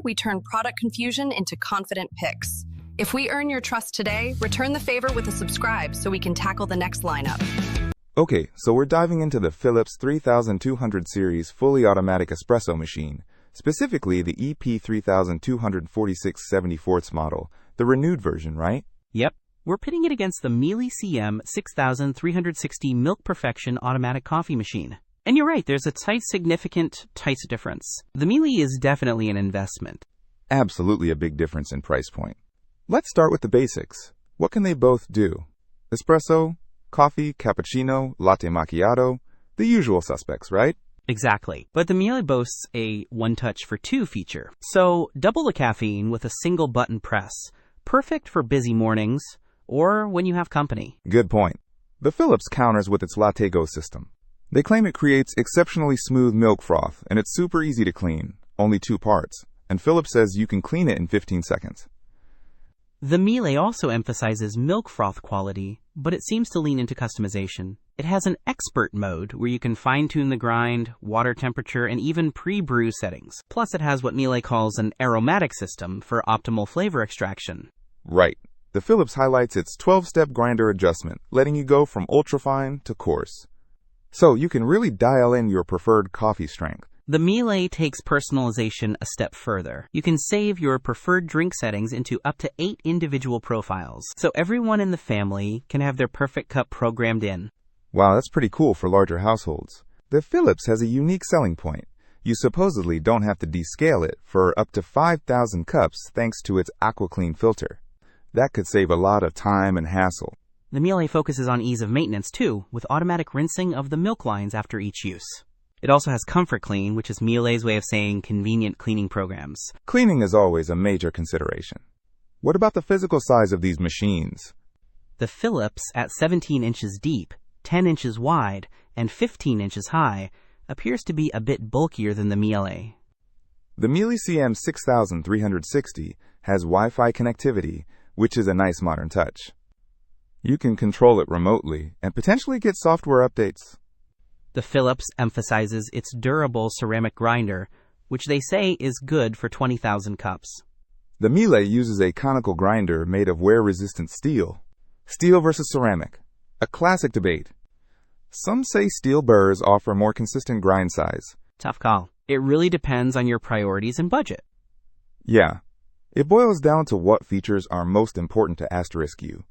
we turn product confusion into confident picks. If we earn your trust today, return the favor with a subscribe so we can tackle the next lineup. Okay, so we're diving into the Philips 3200 series fully automatic espresso machine, specifically the EP3246/74 model, the renewed version, right? Yep. We're pitting it against the Miele CM 6360 Milk Perfection automatic coffee machine. And you're right, there's a significant difference. The Miele is definitely an investment. Absolutely a big difference in price point. Let's start with the basics. What can they both do? Espresso, coffee, cappuccino, latte macchiato, the usual suspects, right? Exactly. But the Miele boasts a one-touch for two feature. So, double the caffeine with a single button press. Perfect for busy mornings or when you have company. Good point. The Philips counters with its LatteGo system. They claim it creates exceptionally smooth milk froth, and it's super easy to clean, only 2 parts. And Philips says you can clean it in 15 seconds. The Miele also emphasizes milk froth quality, but it seems to lean into customization. It has an expert mode where you can fine-tune the grind, water temperature, and even pre-brew settings. Plus, it has what Miele calls an aromatic system for optimal flavor extraction. Right. The Philips highlights its 12-step grinder adjustment, letting you go from ultra-fine to coarse. So you can really dial in your preferred coffee strength. The Miele takes personalization a step further. You can save your preferred drink settings into up to 8 individual profiles, so everyone in the family can have their perfect cup programmed in. Wow, that's pretty cool for larger households. The Philips has a unique selling point. You supposedly don't have to descale it for up to 5,000 cups thanks to its AquaClean filter. That could save a lot of time and hassle. The Miele focuses on ease of maintenance too, with automatic rinsing of the milk lines after each use. It also has Comfort Clean, which is Miele's way of saying convenient cleaning programs. Cleaning is always a major consideration. What about the physical size of these machines? The Philips, at 17 inches deep, 10 inches wide, and 15 inches high, appears to be a bit bulkier than the Miele. The Miele CM 6360 has Wi-Fi connectivity, which is a nice modern touch. You can control it remotely and potentially get software updates. The Philips emphasizes its durable ceramic grinder, which they say is good for 20,000 cups. The Miele uses a conical grinder made of wear-resistant steel. Steel versus ceramic. A classic debate. Some say steel burrs offer more consistent grind size. Tough call. It really depends on your priorities and budget. Yeah. It boils down to what features are most important to *U.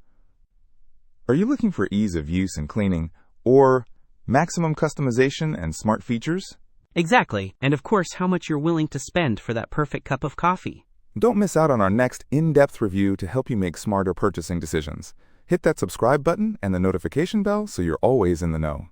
Are you looking for ease of use and cleaning, or maximum customization and smart features? Exactly. And of course, how much you're willing to spend for that perfect cup of coffee. Don't miss out on our next in-depth review to help you make smarter purchasing decisions. Hit that subscribe button and the notification bell so you're always in the know.